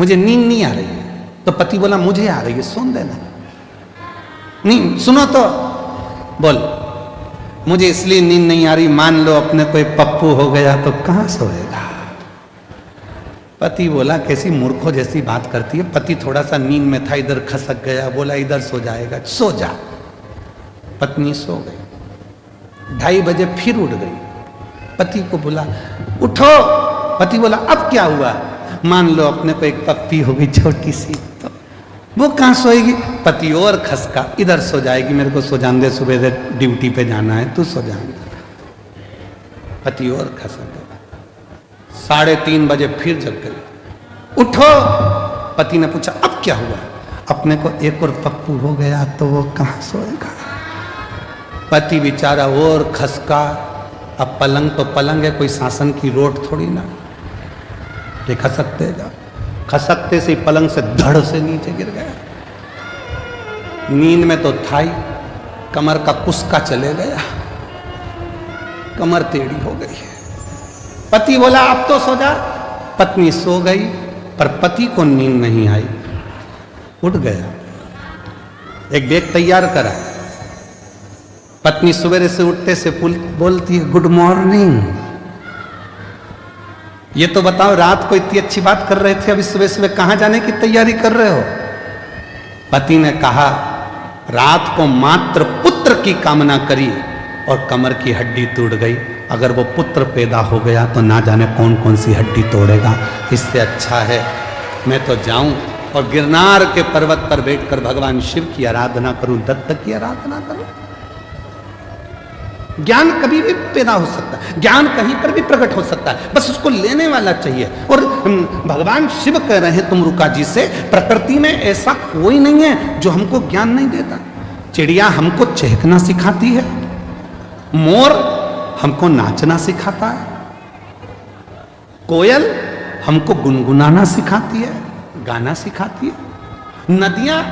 मुझे नींद नहीं आ रही है। तो पति बोला मुझे आ रही है, सोन देना। नहीं सुनो तो, बोल मुझे इसलिए नींद नहीं आ रही, मान लो अपने कोई पप्पू हो गया तो कहां सोएगा। पति बोला कैसी मूर्खों जैसी बात करती है। पति थोड़ा सा नींद में था, इधर खसक गया, बोला इधर सो जाएगा, सो जा। पत्नी सो गई। 2:30 बजे फिर उठ गई, पति को बोला उठो। पति बोला अब क्या हुआ। मान लो अपने को एक पप्पी हो गई छोटी सी, तो वो कहां सोएगी। पति और खसका, इधर सो जाएगी, मेरे को सो जान दे, सुबह से ड्यूटी पे जाना है, तू सो जान दे। पति और खसक गया। 3:30 बजे फिर जग गई, उठो। पति ने पूछा अब क्या हुआ। अपने को एक और पप्पू हो गया तो वो कहां सोएगा। पति बेचारा और खसका। अब पलंग तो पलंग है, कोई शासन की रोड थोड़ी ना, ये खसकतेगा। खसकते से पलंग से धड़ से नीचे गिर गया। नींद में तो था ही, कमर का कुस्का चले गया, कमर टेढ़ी हो गई है। पति बोला अब तो सो जा। पत्नी सो गई, पर पति को नींद नहीं आई, उठ गया। एक बैग तैयार करा। पत्नी सवेरे से उठते से बोलती है गुड मॉर्निंग। ये तो बताओ रात को इतनी अच्छी बात कर रहे थे, अभी सुबह सुबह कहां जाने की तैयारी कर रहे हो। पति ने कहा रात को मात्र पुत्र की कामना करी और कमर की हड्डी टूट गई। अगर वो पुत्र पैदा हो गया तो ना जाने कौन कौन सी हड्डी तोड़ेगा। इससे अच्छा है मैं तो जाऊं और गिरनार के पर्वत पर बैठकर भगवान शिव की आराधना करूं, दत्त की आराधना करूं। ज्ञान कभी भी पैदा हो सकता है, ज्ञान कहीं पर भी प्रकट हो सकता है, बस उसको लेने वाला चाहिए। और भगवान शिव कह रहे हैं तुमरुका जी से, प्रकृति में ऐसा कोई नहीं है जो हमको ज्ञान नहीं देता। चिड़िया हमको चहकना सिखाती है, मोर हमको नाचना सिखाता है, कोयल हमको गुनगुनाना सिखाती है, गाना सिखाती है, नदियां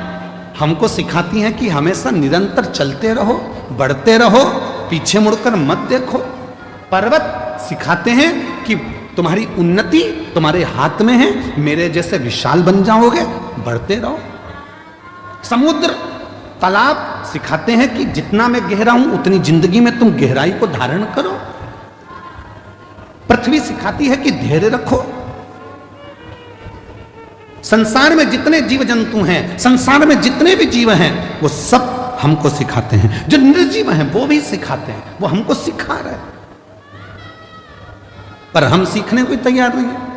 हमको सिखाती हैं कि हमेशा निरंतर चलते रहो, बढ़ते रहो, पीछे मुड़कर मत देखो। पर्वत सिखाते हैं कि तुम्हारी उन्नति तुम्हारे हाथ में है, मेरे जैसे विशाल बन जाओगे, बढ़ते रहो। समुद्र तालाब सिखाते हैं कि जितना मैं गहरा हूं उतनी जिंदगी में तुम गहराई को धारण करो। पृथ्वी सिखाती है कि धैर्य रखो। संसार में जितने जीव जंतु हैं, संसार में जितने भी जीव हैं, वो सब हमको सिखाते हैं। जो निर्जीव हैं वो भी सिखाते हैं, वो हमको सिखा रहे हैं, पर हम सीखने को तैयार नहीं है।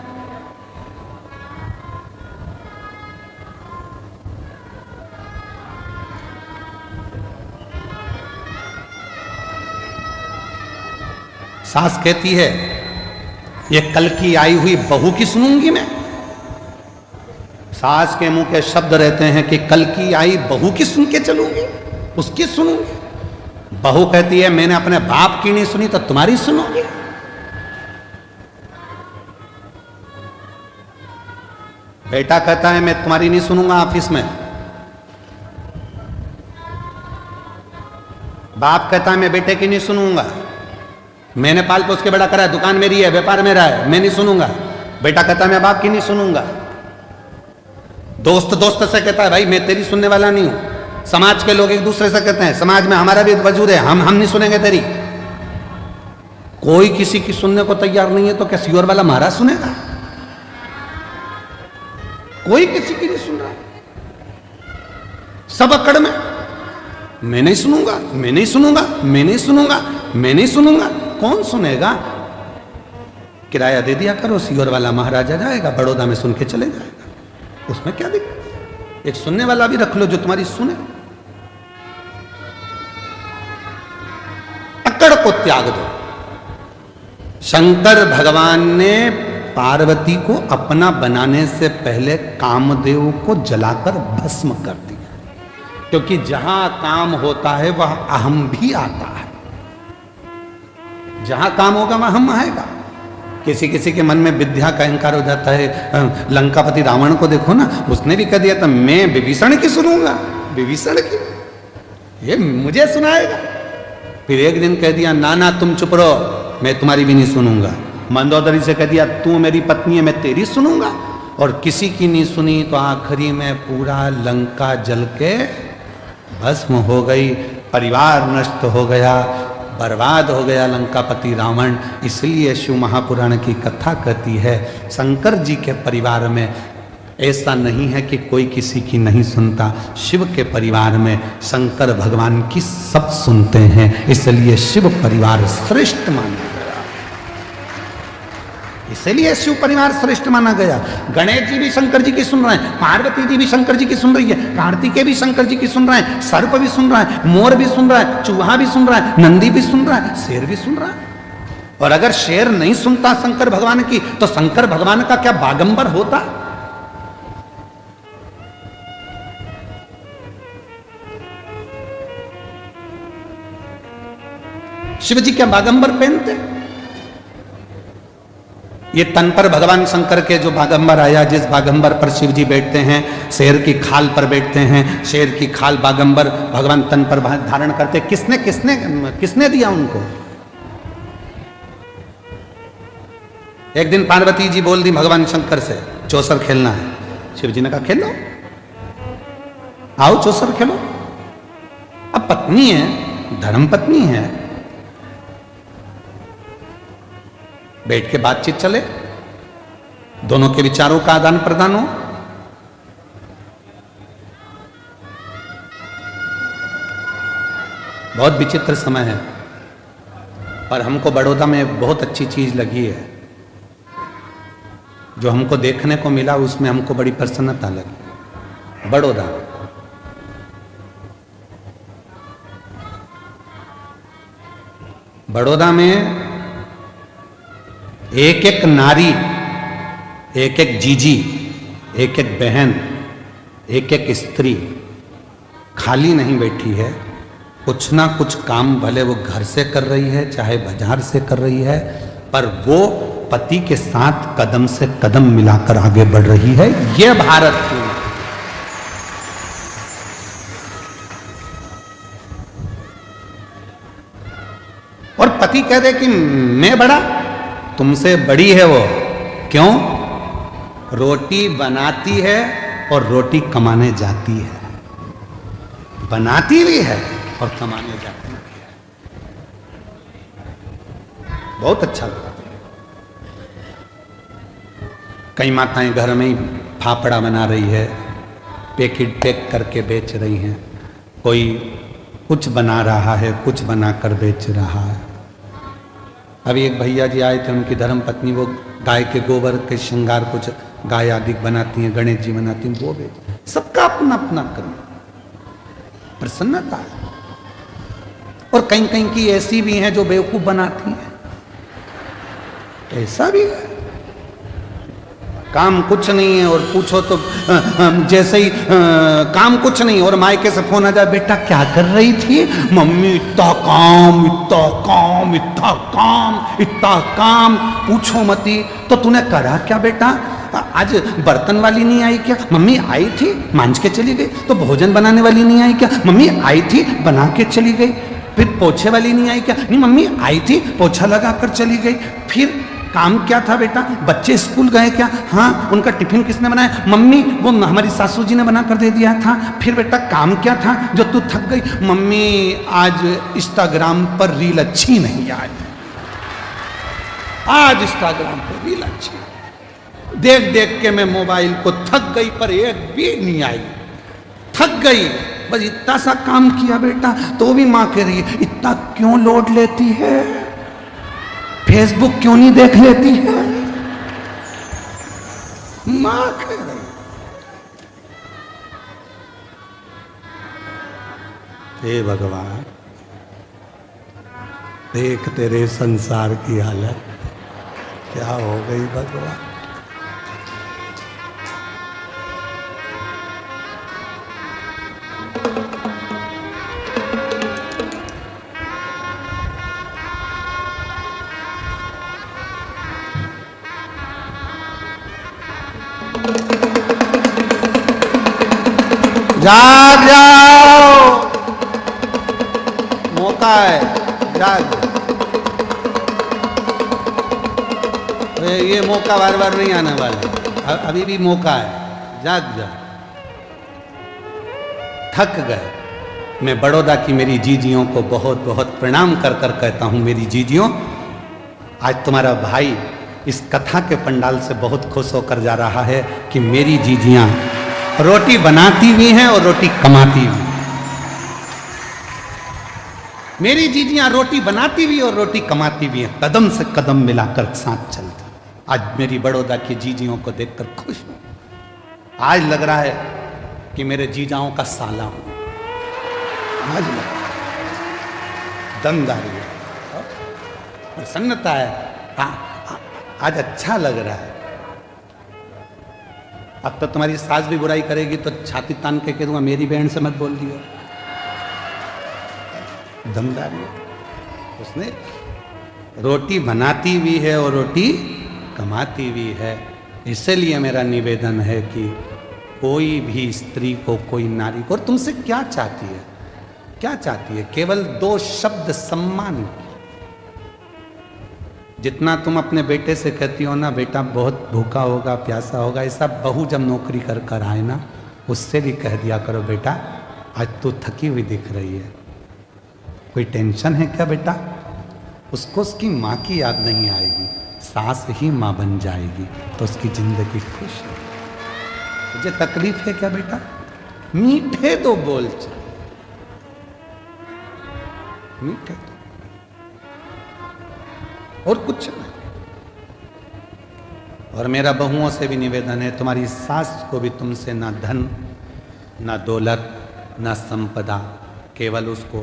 सास कहती है ये कल की आई हुई बहू की सुनूंगी मैं। सास के मुंह के शब्द रहते हैं कि कल की आई बहू की सुन के चलूंगी, उसकी सुनूंगी। बहू कहती है मैंने अपने बाप की नहीं सुनी तो तुम्हारी सुनोगी। बेटा कहता है मैं तुम्हारी नहीं सुनूंगा ऑफिस में। बाप कहता है मैं बेटे की नहीं सुनूंगा, मैंने पाल पोस के बड़ा करा है, दुकान मेरी है, व्यापार मेरा है, मैं नहीं सुनूंगा। बेटा कहता है मैं बाप की नहीं सुनूंगा। दोस्त दोस्त से कहता है भाई मैं तेरी सुनने वाला नहीं हूं। समाज के लोग एक दूसरे से कहते हैं समाज में हमारा भी वजूद है, हम नहीं सुनेंगे तेरी। कोई किसी की सुनने को तैयार नहीं है तो क्या सियोर वाला महाराज सुनेगा? कोई किसी की नहीं सुन रहा, सब अकड़ में मैं नहीं सुनूंगा, मैं नहीं सुनूंगा, मैं नहीं सुनूंगा, मैं नहीं सुनूंगा। कौन सुनेगा? किराया दे दिया करो, सियोर वाला महाराजा जाएगा, बड़ौदा में सुन के चले जाएगा, उसमें क्या दिक्कत? एक सुनने वाला भी रख लो जो तुम्हारी सुने। अकड़ को त्याग दो। शंकर भगवान ने पार्वती को अपना बनाने से पहले कामदेव को जलाकर भस्म कर दिया, क्योंकि जहां काम होता है वह अहम भी आता है। जहां काम होगा वहां हम आएगा। किसी किसी के मन में विद्या का अहंकार हो जाता है। लंकापति रावण को देखो ना, उसने भी कह दिया था मैं विभीषण की सुनूंगा, विभीषण की, ये मुझे सुनाएगा। फिर एक दिन कह दिया ना ना तुम चुप रहो, मैं तुम्हारी भी नहीं सुनूंगा। मंदोदरी से कह दिया तू मेरी पत्नी है, मैं तेरी सुनूंगा। और किसी की नहीं सुनी तो आखिरी में पूरा लंका जल के भस्म हो गई, परिवार नष्ट हो गया, बर्बाद हो गया लंकापति रावण। इसलिए शिव महापुराण की कथा कहती है शंकर जी के परिवार में ऐसा नहीं है कि कोई किसी की नहीं सुनता। शिव के परिवार में शंकर भगवान की सब सुनते हैं, इसलिए शिव परिवार श्रेष्ठ माना गया। इसलिए शिव परिवार श्रेष्ठ माना गया। गणेश जी भी शंकर जी की सुन रहे हैं, पार्वती जी भी शंकर जी की सुन रही है, कार्तिकेय भी शंकर जी की सुन रहे हैं, सर्प भी सुन रहा है, मोर भी सुन रहा है, चूहा भी सुन रहा है, नंदी भी सुन रहा है, शेर भी सुन रहा है। और अगर शेर नहीं सुनता शंकर भगवान की तो शंकर भगवान का क्या बागंबर होता? शिव जी क्या बागंबर पहनते? ये तन पर भगवान शंकर के जो बागंबर आया, जिस बागंबर पर शिव जी बैठते हैं, शेर की खाल पर बैठते हैं, शेर की खाल बागंबर भगवान तन पर धारण करते। किसने किसने किसने दिया उनको? एक दिन पार्वती जी बोल दी भगवान शंकर से चौसर खेलना है। शिव जी ने कहा खेलो, आओ चौसर खेलो। अब पत्नी है, धर्म पत्नी है, बैठ के बातचीत चले, दोनों के विचारों का आदान प्रदान हो। बहुत विचित्र समय है, और हमको बड़ौदा में बहुत अच्छी चीज लगी है। जो हमको देखने को मिला उसमें हमको बड़ी प्रसन्नता लगी। बड़ौदा में एक एक नारी, एक एक जीजी, एक एक बहन, एक एक स्त्री खाली नहीं बैठी है। कुछ ना कुछ काम भले वो घर से कर रही है, चाहे बाजार से कर रही है, पर वो पति के साथ कदम से कदम मिलाकर आगे बढ़ रही है। ये भारत की। और पति कह दे कि मैं बड़ा, तुमसे बड़ी है वो। क्यों? रोटी बनाती है और रोटी कमाने जाती है। बनाती भी है और कमाने जाती भी है। बहुत अच्छा लगा। कई माताएं घर में ही फाफड़ा बना रही है, पैक करके बेच रही हैं। कोई कुछ बना रहा है, कुछ बनाकर बेच रहा है। अभी एक भैया जी आए थे, उनकी धर्म पत्नी वो गाय के गोबर के श्रृंगार कुछ गाय आदि बनाती हैं, गणेश जी बनाती हैं, वो बेच। सबका अपना अपना कर्म, प्रसन्नता है। और कहीं कहीं की ऐसी भी हैं जो बेवकूफ बनाती हैं, ऐसा भी है। काम कुछ नहीं है और पूछो तो जैसे ही काम कुछ नहीं, और मायके से फोन आ जाए, बेटा क्या कर रही थी? मम्मी इतना काम, इतना काम, इतना काम, इतना काम, पूछो मती। तो तूने करा क्या बेटा? आज बर्तन वाली नहीं आई क्या? मम्मी आई थी, मांझ के चली गई। तो भोजन बनाने वाली नहीं आई क्या? मम्मी आई थी, बना के चली गई। फिर पोछे वाली नहीं आई क्या? नहीं मम्मी आई थी, पोछा लगा कर चली गई। फिर काम क्या था बेटा? बच्चे स्कूल गए क्या? हाँ। उनका टिफिन किसने बनाया? मम्मी, वो हमारी सासू जी ने बना कर दे दिया था। फिर बेटा काम क्या था जो तू थक गई? मम्मी आज इंस्टाग्राम पर रील अच्छी नहीं आई, आज इंस्टाग्राम पर रील अच्छी देख देख के मैं मोबाइल को थक गई, पर एक भी नहीं आई। थक गई, बस इतना सा काम किया बेटा। तो भी माँ कह रही है इतना क्यों लोड लेती है? फेसबुक क्यों नहीं देख लेती है? मां कह रही। हे भगवान, देख तेरे संसार की हालत क्या हो गई भगवान। जाग जाओ, मौका है, जाग। ये मौका बार बार नहीं आने वाला। अभी भी मौका है, जाग जा। थक गए। मैं बड़ौदा की मेरी जीजियों को बहुत बहुत प्रणाम कर कर कहता हूं, मेरी जीजियों, आज तुम्हारा भाई इस कथा के पंडाल से बहुत खुश होकर जा रहा है कि मेरी जीजियां रोटी बनाती भी हैं और रोटी कमाती भी। मेरी जीजियां रोटी बनाती भी और रोटी कमाती भी हैं, कदम से कदम मिलाकर साथ चलती। आज मेरी बड़ौदा की जीजियों को देखकर खुश हूं। आज लग रहा है कि मेरे जीजाओं का साला हूं। आज दमदारी है, प्रसन्नता है, आज अच्छा लग रहा है। अब तो तुम्हारी सास भी बुराई करेगी तो छाती तान के कह दूंगा मेरी बहन से मत बोल दियो। दमदारी है। उसने रोटी बनाती भी है और रोटी कमाती भी है। इसलिए मेरा निवेदन है कि कोई भी स्त्री को, कोई नारी को, और तुमसे क्या चाहती है, क्या चाहती है? केवल 2 शब्द सम्मान। जितना तुम अपने बेटे से कहती हो ना, बेटा बहुत भूखा होगा, प्यासा होगा, ऐसा बहू जब नौकरी कर कर आए ना, उससे भी कह दिया करो, बेटा आज तू थकी हुई दिख रही है, कोई टेंशन है क्या बेटा? उसको उसकी माँ की याद नहीं आएगी, सास ही माँ बन जाएगी तो उसकी जिंदगी खुश है। तुझे तकलीफ है क्या बेटा? मीठे दो बोल चल, मीठे दो, और कुछ नहीं। और मेरा बहुओं से भी निवेदन है, तुम्हारी सास को भी तुमसे ना धन, ना दौलत, ना संपदा, केवल उसको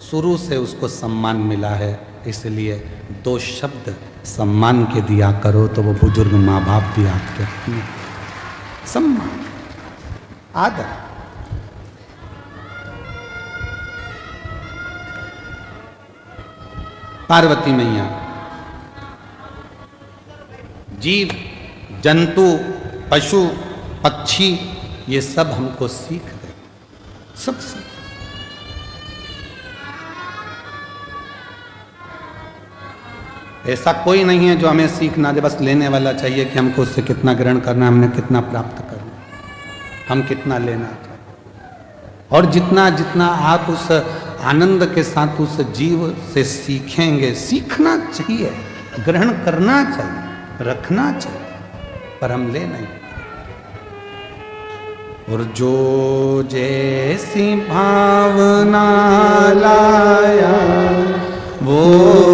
शुरू से उसको सम्मान मिला है। इसलिए 2 शब्द सम्मान के दिया करो तो वो बुजुर्ग माँ बाप भी आपके अपने। सम्मान, आदर। पार्वती मैया जीव, जंतु, पशु, पक्षी, ये सब हमको सीख दे, सब सीख। ऐसा कोई नहीं है जो हमें सीख ना दे, बस लेने वाला चाहिए कि हमको उससे कितना ग्रहण करना, हमने कितना प्राप्त करना, हम कितना लेना चाहिए। और जितना जितना आप उस आनंद के साथ उस जीव से सीखेंगे, सीखना चाहिए, ग्रहण करना चाहिए, रखना चाहिए, पर हम ले नहीं। और जो जैसी भावना लाया वो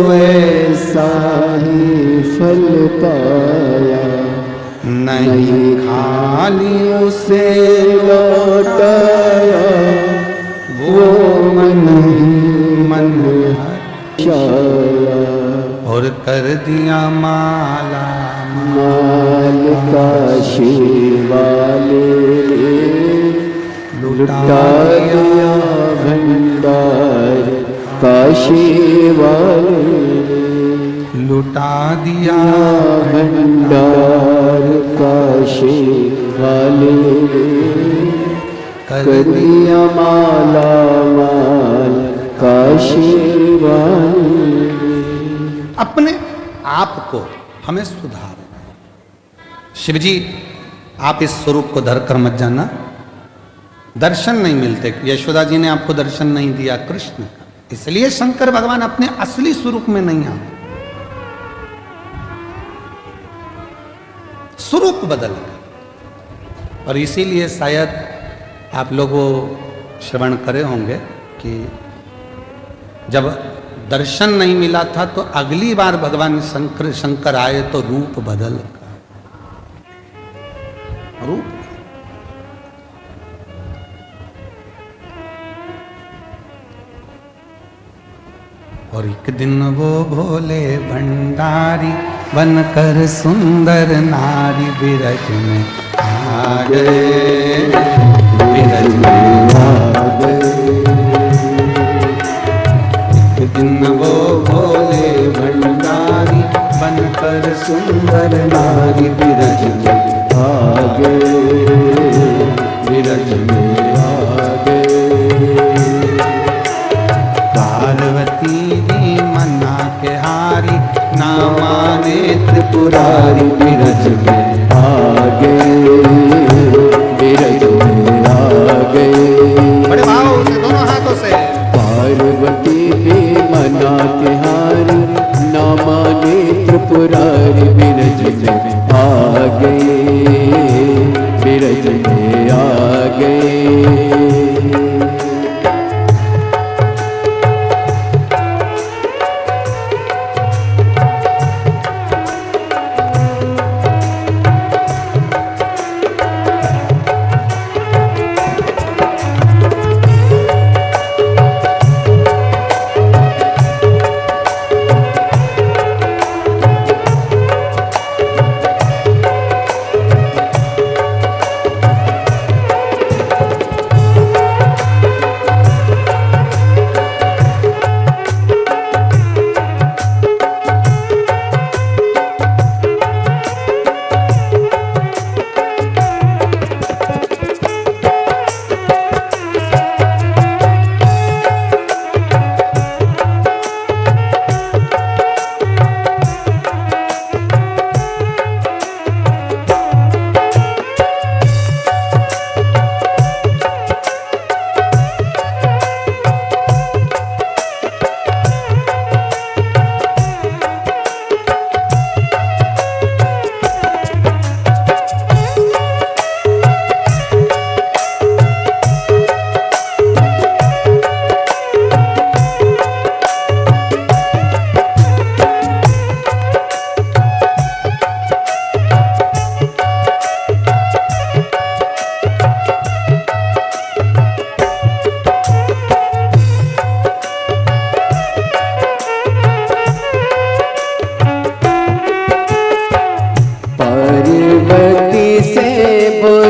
वैसा ही फल पाया, नहीं खाली उसे लौटाया, वो मन ही मन हर्षाया, और कर दिया माला माल काशी वाले, लुटा दिया भंडार काशी वाले, लुटा दिया भंडार काशी वाले, कर दिया माला माल काशी वाले। अपने आप को हमें सुधारना। शिवजी आप इस स्वरूप को धर कर मत जाना, दर्शन नहीं मिलते। यशोदा जी ने आपको दर्शन नहीं दिया कृष्ण का, इसलिए शंकर भगवान अपने असली स्वरूप में नहीं आते, स्वरूप बदल गए। और इसीलिए शायद आप लोग वो श्रवण करे होंगे कि जब दर्शन नहीं मिला था तो अगली बार भगवान शंकर आए तो रूप बदल गया, रूप। और एक दिन वो भोले भंडारी बनकर सुंदर नारी बिरज में आ गए, बिरज में आ गए। एक दिन वो भोले भंडारी बनकर सुंदर नारी बिरज में आ गए, बिरज में आ गए। पार्वती जी मना के हारी, ना माने त्रिपुरारी बिरज में आ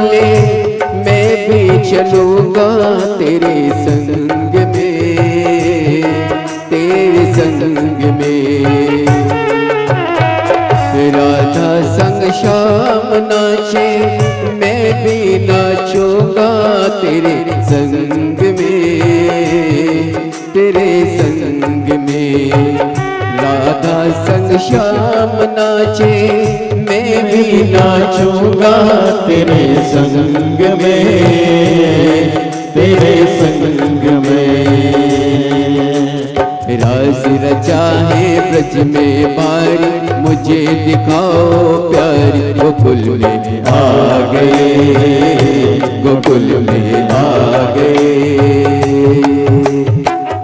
बोले मैं भी चलूंगा तेरे संग में, तेरे संग में। राधा संग श्याम नाचे मैं भी नाचूंगा तेरे संग में, तेरे संग में। राधा संग श्याम नाचे मैं भी नाचूंगा तेरे संग में, तेरे संग में। रास रचा है ब्रज में बारी, मुझे दिखाओ प्यारी। गोकुल में आ गए, गोकुल में आ गए।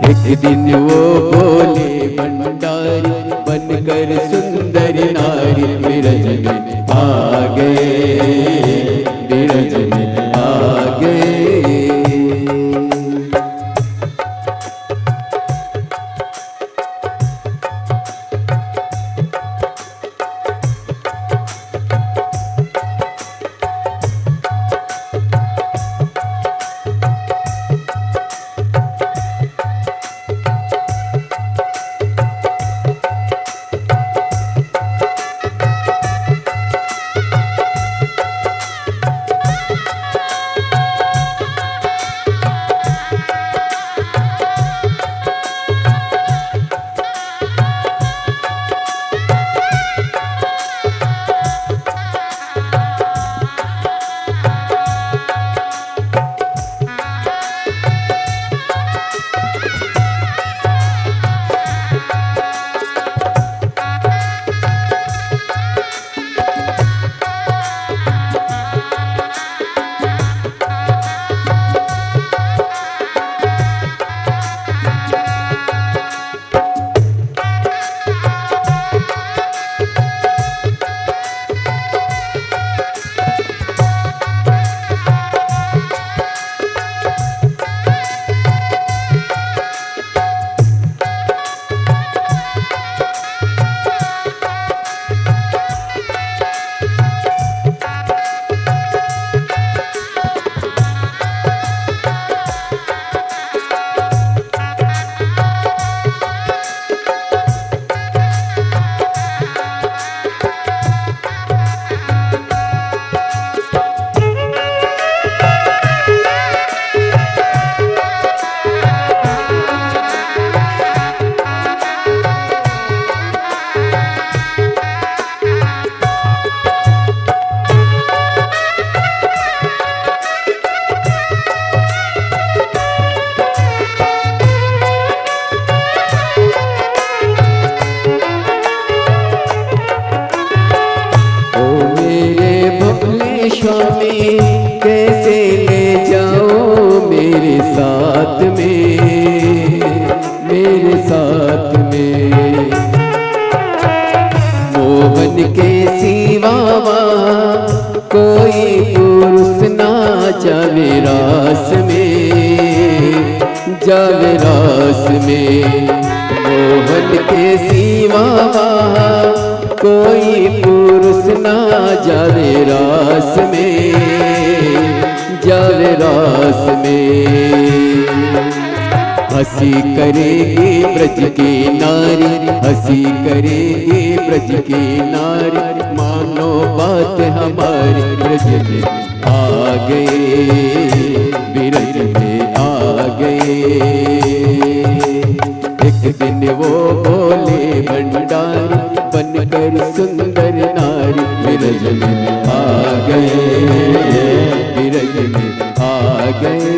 एक दिन वो बोले भंडारी बनकर सुंदर नारी, ब्रज में आ गए, ब्रज में आ गए। स्वामी कैसे ले जाओ मेरे साथ में, मेरे साथ में। मोहन के सिवा कोई पुरुष ना जावे रास में, जावे रास में। मोहन के सिवा कोई पुरुष ना जावे रास में, जावे रास में। हंसी करेगी ब्रज की नारी, हंसी करेगी ब्रज की नारी। मानो बात हमारी ब्रज में आ गए, ब्रज में आ गए। एक दिन वो बोले भंडारी बनकर सुंदर नारी, ब्रज में आ गए, ब्रज में आ गए।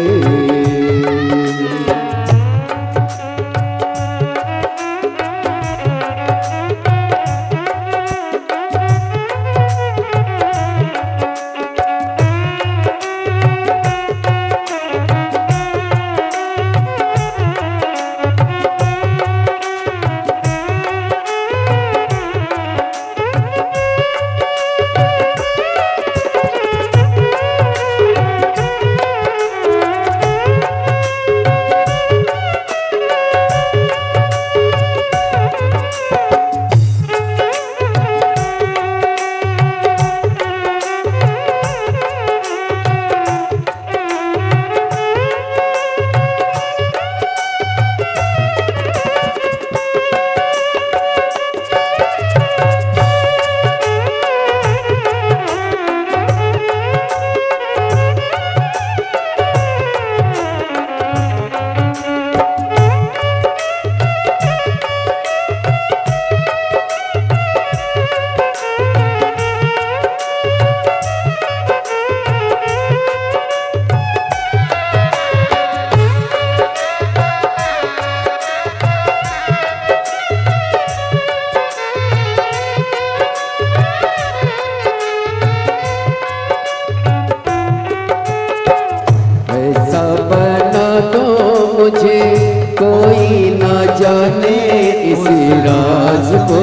मुझे कोई ना जाने इस राज को,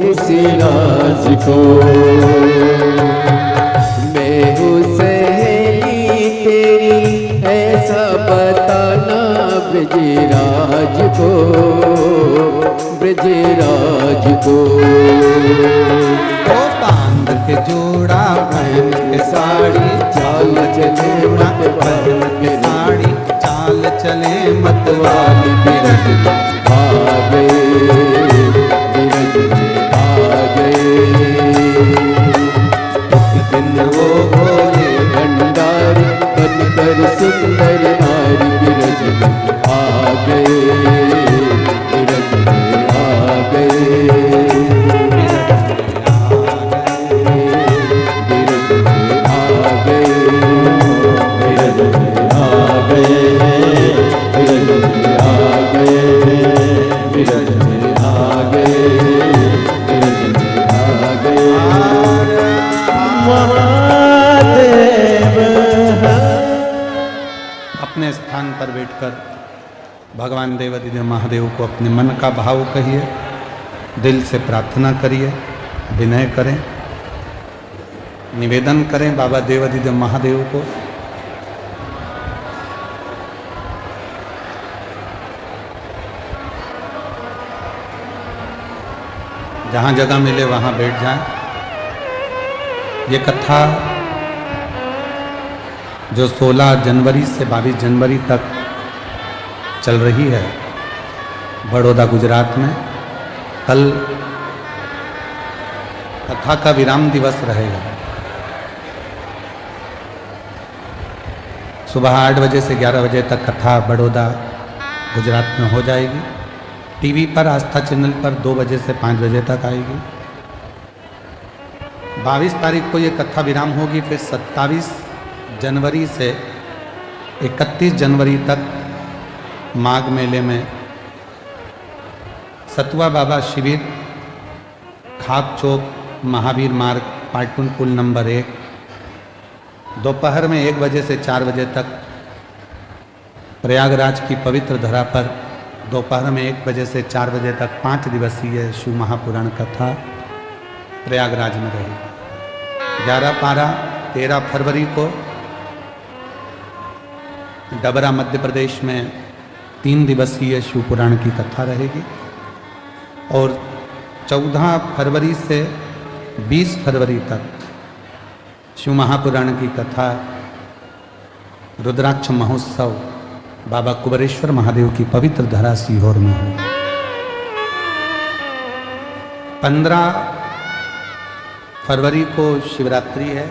इस राज को। मैं हूँ सहेली तेरी ऐसा बताना ब्रजराज को, ब्रजराज को। ओ बांध के जोड़ा पहन के साड़ी, चाल चले मत पहन के साड़ी, चाल चले मत वाली बिरज आ गए, बिरज में आ गए। दिन वो भोले भंडारी बनकर सुंदर नारी बिरज में आ गए, बिरज में आ गए। अपने स्थान पर बैठकर भगवान देवादिदेव महादेव को अपने मन का भाव कहिए, दिल से प्रार्थना करिए, विनय करें, निवेदन करें बाबा देवादिदेव महादेव को। जहाँ जगह मिले वहाँ बैठ जाएं। ये कथा जो 16 जनवरी से 22 जनवरी तक चल रही है बड़ौदा गुजरात में, कल कथा का विराम दिवस रहेगा। सुबह 8 बजे से 11 बजे तक कथा बड़ौदा गुजरात में हो जाएगी। टीवी पर आस्था चैनल पर 2 बजे से 5 बजे तक आएगी। 22 तारीख को ये कथा विराम होगी। फिर 27 जनवरी से 31 जनवरी तक माघ मेले में सतुआ बाबा शिविर, खाक चौक महावीर मार्ग, पाटुन पुल नंबर 1, दोपहर में 1 बजे से 4 बजे तक प्रयागराज की पवित्र धरा पर दोपहर में 1 बजे से 4 बजे तक 5 दिवसीय शिव महापुराण कथा प्रयागराज में रहेगी। 11-12-13 फरवरी को डबरा मध्य प्रदेश में 3 दिवसीय शिव पुराण की कथा रहेगी। और 14 फरवरी से 20 फरवरी तक शिव महापुराण की कथा रुद्राक्ष महोत्सव बाबा कुबेरेश्वर महादेव की पवित्र धरा सीहोर में होगी। 15 फरवरी को शिवरात्रि है,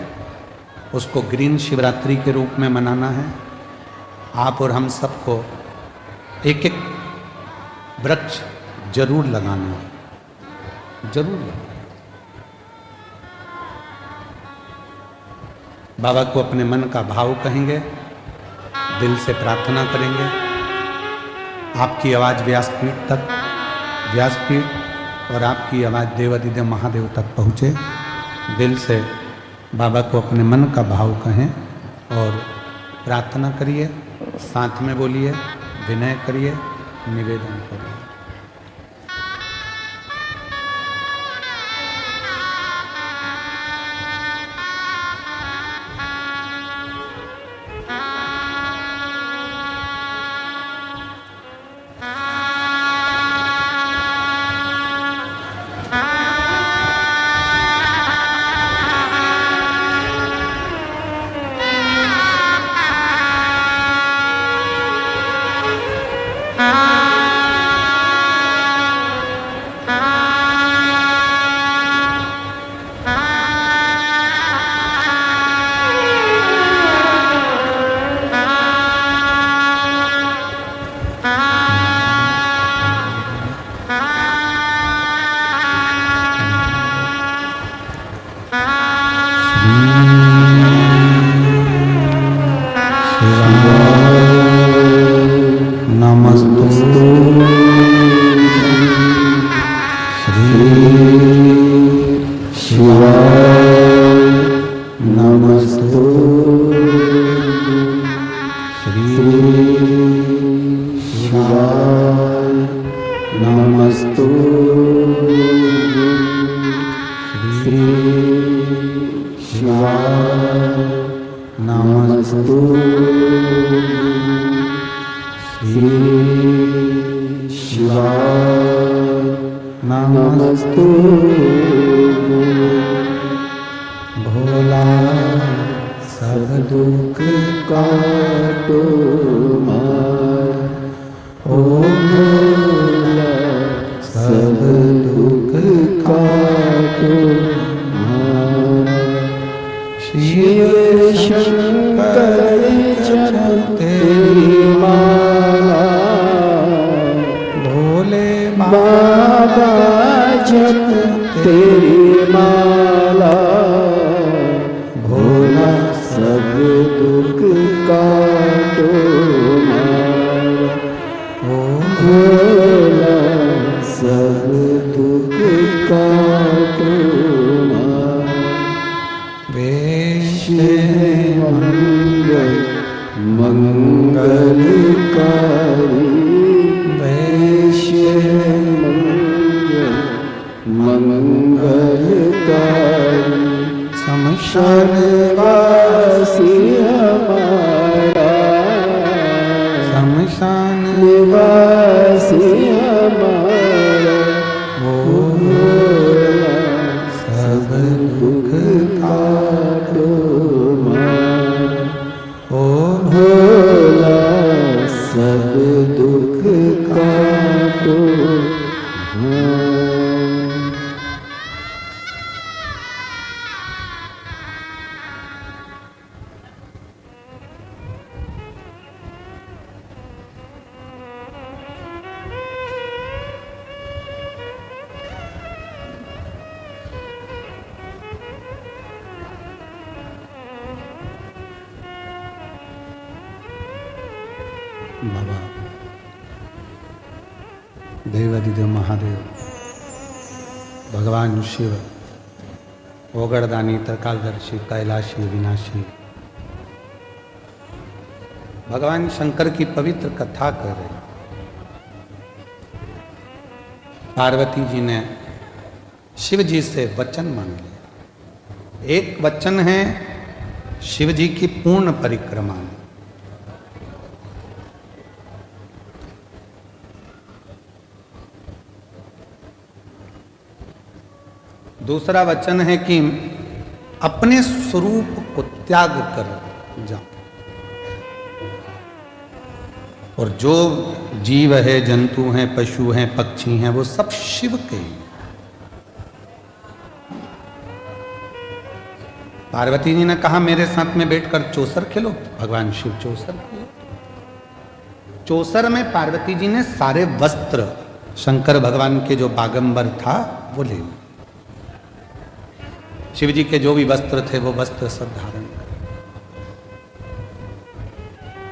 उसको ग्रीन शिवरात्रि के रूप में मनाना है। आप और हम सबको एक एक वृक्ष जरूर लगाना है, जरूर लगाना। बाबा को अपने मन का भाव कहेंगे, दिल से प्रार्थना करेंगे। आपकी आवाज़ व्यासपीठ तक, व्यासपीठ और आपकी आवाज़ देवादिदेव महादेव तक पहुँचे। दिल से बाबा को अपने मन का भाव कहें और प्रार्थना करिए, साथ में बोलिए, विनय करिए, निवेदन करिए। श्री शिवाय नमस्तु श्री शिवाय नमस्तु श्री शिवाय नमस्तु भोला सब दुख काटो मार, ओ भोला सब दुख काटो मार। शिव शंकर जप तेरी माला, भोले बाबा जप तेरी माला, भोला सब दुख काटो मार, ओ भोला सब दुख काटो मार। वैश्य मंगल मंगलकारी, वैश्य मंगल मंगलकारी, शमशान वासी हमारा, शमशान निवासी हमारा, ओ भोला सब दुख काटो मार, ओ भोला सब दुख काटो मार। बाबा देवादिदेव महादेव, भगवान शिव, ओगड़दानी, त्रिकालदर्शी, कैलाशी, विनाशी, भगवान शंकर की पवित्र कथा कर रहे। पार्वती जी ने शिव जी से वचन मांग लिया। एक वचन है शिव जी की पूर्ण परिक्रमा में, दूसरा वचन है कि अपने स्वरूप को त्याग कर जाओ, और जो जीव है, जंतु हैं, पशु हैं, पक्षी हैं, वो सब शिव के हैं। पार्वती जी ने कहा मेरे साथ में बैठकर चौसर खेलो। भगवान शिव चौसर खेलो। चौसर में पार्वती जी ने सारे वस्त्र शंकर भगवान के जो बागंबर था वो ले लिए। शिव जी के जो भी वस्त्र थे वो वस्त्र सब धारण कर।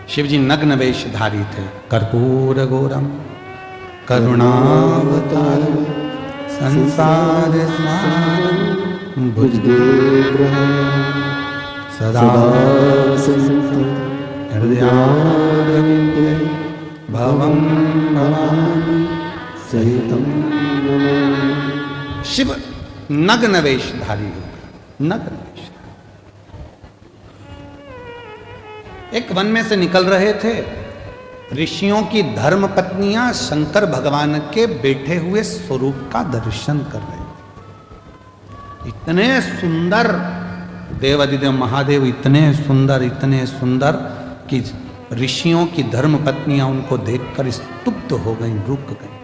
शिव जी नग्न वेशधारी थे। कर्पूर गौरम करुणावतार संसार सारम भुजगेन्द्रम सदा हृदयारविंदे भवं भवानि सहितं नमामि। शिव नग्न वेशधारी हो, नग्न वेश। एक वन में से निकल रहे थे, ऋषियों की धर्म पत्नियां शंकर भगवान के बैठे हुए स्वरूप का दर्शन कर रहे थे। इतने सुंदर देवादिदेव महादेव, इतने सुंदर कि ऋषियों की धर्म पत्नियां उनको देखकर स्तुप्त हो गई, रुक गई,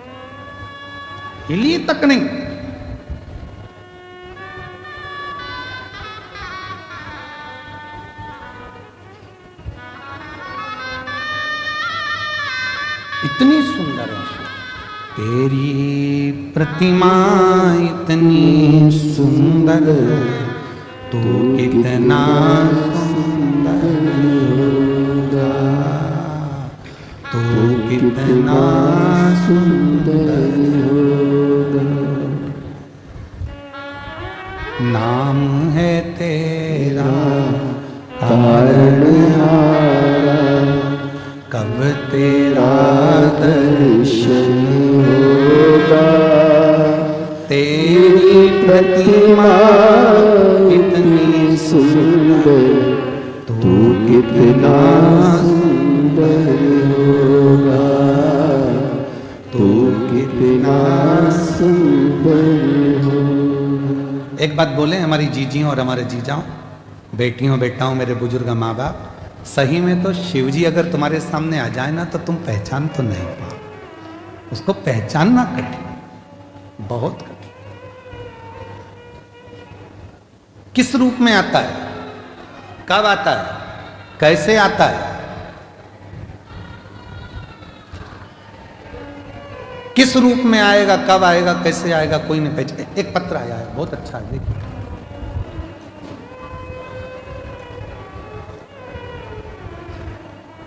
हिली तक नहीं। इतनी सुंदर है तेरी प्रतिमा, इतनी सुंदर, तो कितना सुंदर होगा, तो कितना सुंदर होगा। नाम है तेरा तारणहारा, तू कितना सुंदर होगा, तू कितना सुंदर होगा। एक बात बोले हमारी जीजियों और हमारे जीजाओं, बेटियों बेटाओं, मेरे बुजुर्ग माँ बाप, सही में तो शिव जी अगर तुम्हारे सामने आ जाए ना तो तुम पहचान तो नहीं पाओ। उसको पहचानना कठिन, बहुत कठिन। किस रूप में आता है, कब आता है, कैसे आता है, किस रूप में आएगा, कब आएगा, कैसे आएगा, कोई नहीं पहचान। एक पत्र आया है, बहुत अच्छा है, देखिए।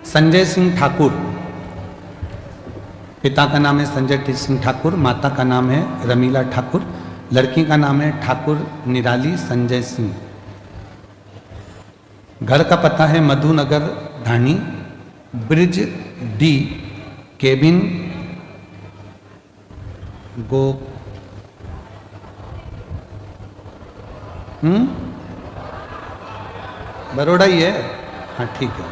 संजय सिंह ठाकुर, पिता का नाम है संजय सिंह ठाकुर, माता का नाम है रमीला ठाकुर, लड़की का नाम है ठाकुर निराली संजय सिंह। घर का पता है मधुनगर ढाणी, ब्रिज डी, केबिन गो बड़ौदा ही है। हाँ ठीक है,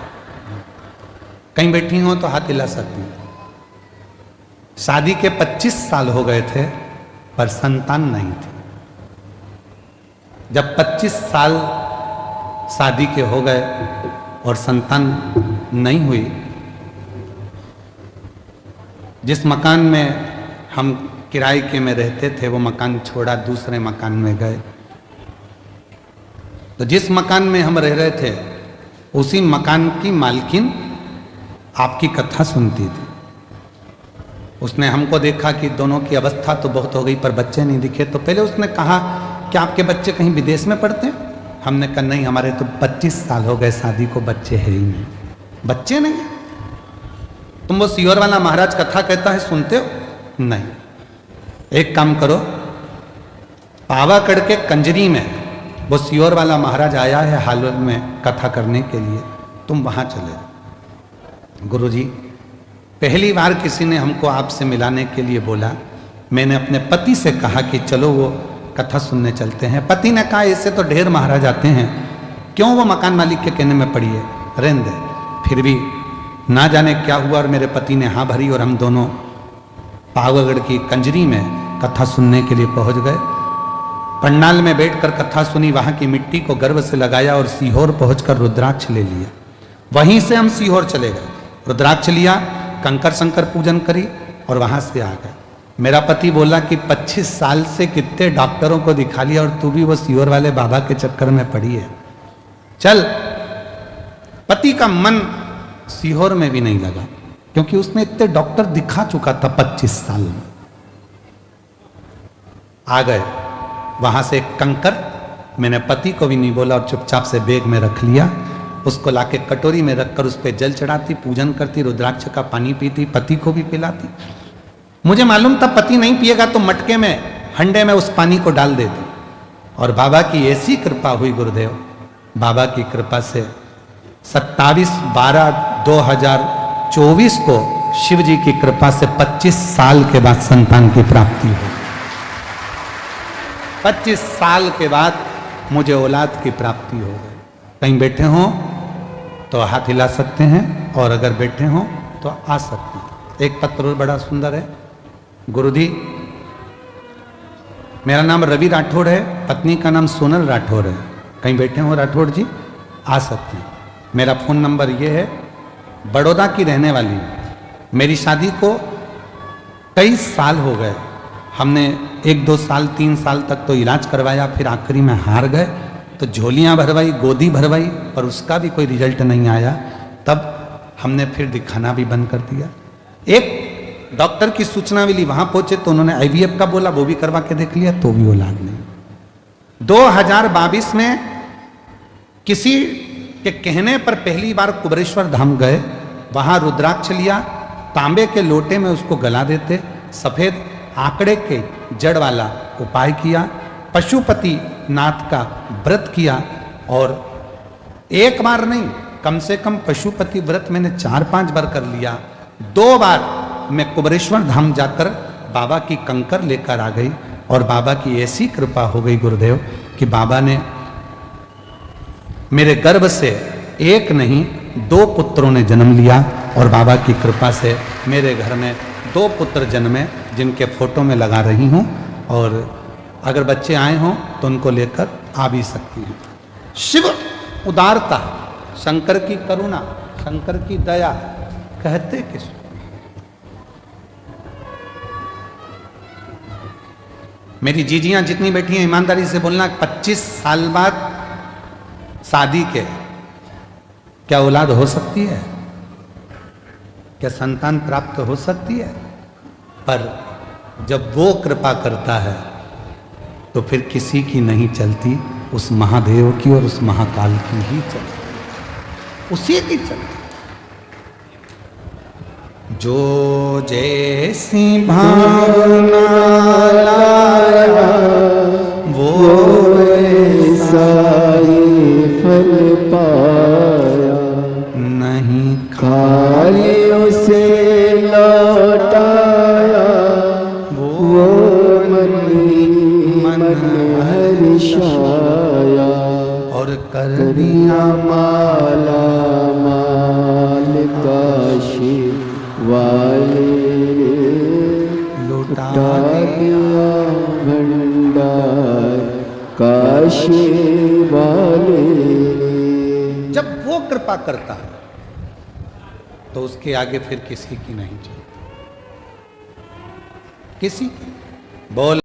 कहीं बैठी हो तो हाथ हिला सकती हूँ। शादी के 25 साल हो गए थे पर संतान नहीं थी। जब 25 साल शादी के हो गए और संतान नहीं हुई, जिस मकान में हम किराए के में रहते थे वो मकान छोड़ा, दूसरे मकान में गए। तो जिस मकान में हम रह रहे थे उसी मकान की मालकिन आपकी कथा सुनती थी। उसने हमको देखा कि दोनों की अवस्था तो बहुत हो गई पर बच्चे नहीं दिखे, तो पहले उसने कहा कि आपके बच्चे कहीं विदेश में पढ़ते हैं? हमने कहा नहीं, हमारे तो 25 साल हो गए शादी को, बच्चे है ही नहीं। बच्चे नहीं? तुम वो सियोर वाला महाराज कथा कहता है सुनते हो? नहीं। एक काम करो, पावागढ़ के कंजरी में वो सियोर वाला महाराज आया है हाल में कथा करने के लिए, तुम वहां चले जाओ। गुरुजी, पहली बार किसी ने हमको आपसे मिलाने के लिए बोला। मैंने अपने पति से कहा कि चलो वो कथा सुनने चलते हैं। पति ने कहा ऐसे तो ढेर महाराज आते हैं, क्यों वो मकान मालिक के कहने में पड़ी है, रहने दे। फिर भी ना जाने क्या हुआ और मेरे पति ने हाँ भरी और हम दोनों पावागढ़ की कंजरी में कथा सुनने के लिए पहुंच गए। पंडाल में बैठकर कथा सुनी, वहां की मिट्टी को गर्व से लगाया और सीहोर पहुंचकर रुद्राक्ष ले लिया। वहीं से हम सीहोर चले गए, रुद्राक्ष लिया, कंकर शंकर पूजन करी और वहां से आ गए। मेरा पति बोला कि 25 साल से कितने डॉक्टरों को दिखा लिया और तू भी वो सीहोर वाले बाबा के चक्कर में पड़ी है, चल। पति का मन सीहोर में भी नहीं लगा क्योंकि उसने इतने डॉक्टर दिखा चुका था 25 साल में। आ गए वहां से एक कंकर, मैंने पति को भी नहीं बोला और चुपचाप से बैग में रख लिया। उसको लाके कटोरी में रखकर उस पर जल चढ़ाती, पूजन करती, रुद्राक्ष का पानी पीती, पति को भी पिलाती। मुझे मालूम था पति नहीं पिएगा तो मटके में, हंडे में उस पानी को डाल देती। और बाबा की ऐसी कृपा हुई गुरुदेव, बाबा की कृपा से 27/12/2024 को शिव जी की कृपा से 25 साल के बाद संतान की प्राप्ति हुई। 25 साल के बाद मुझे औलाद की प्राप्ति हो गई। कहीं बैठे हो तो हाथ हिला सकते हैं और अगर बैठे हो तो आ सकते हैं। एक पत्र बड़ा सुंदर है। गुरुजी, मेरा नाम रवि राठौड़ है, पत्नी का नाम सोनल राठौड़ है। कहीं बैठे हो राठौड़ जी, आ सकते हैं। मेरा फ़ोन नंबर ये है। बड़ौदा की रहने वाली, मेरी शादी को कई साल हो गए। हमने 1-2 साल 3 साल तक तो इलाज करवाया, फिर आखिरी में हार गए तो झोलियाँ भरवाई, गोदी भरवाई, पर उसका भी कोई रिजल्ट नहीं आया। तब हमने फिर दिखाना भी बंद कर दिया। एक डॉक्टर की सूचना मिली, वहां पहुंचे तो उन्होंने IVF का बोला, वो भी करवा के देख लिया तो भी औलाद नहीं। 2022 में किसी के कहने पर पहली बार कुबरेश्वर धाम गए, वहां रुद्राक्ष लिया, तांबे के लोटे में उसको गला देते, सफेद आंकड़े के जड़ वाला उपाय किया, पशुपति नाथ का व्रत किया और एक बार नहीं, कम से कम पशुपति व्रत मैंने 4-5 बार कर लिया। 2 बार मैं कुबरेश्वर धाम जाकर बाबा की कंकर लेकर आ गई और बाबा की ऐसी कृपा हो गई गुरुदेव कि बाबा ने मेरे गर्भ से एक नहीं 2 पुत्रों ने जन्म लिया और बाबा की कृपा से मेरे घर में 2 पुत्र जन्मे जिनके फोटो में लगा रही हूँ, और अगर बच्चे आए हों तो उनको लेकर आ भी सकती हैं। शिव उदारता, शंकर की करुणा, शंकर की दया कहते किस। मेरी जीजियां जितनी बैठी हैं ईमानदारी से बोलना, 25 साल बाद शादी के क्या औलाद हो सकती है? क्या संतान प्राप्त हो सकती है? पर जब वो कृपा करता है तो फिर किसी की नहीं चलती, उस महादेव की और उस महाकाल की ही चलती, उसी की चलती। जो जैसी भावना लाया वो ऐसा ही फल पाया, नहीं खाली उसे लौटाया, वो मन हर्षाया, और कर दिया माला माल काशी वाले लुटा दिया भंडार काशी वाले। जब वो कृपा करता है तो उसके आगे फिर किसी की नहीं चलती, किसी की। बोल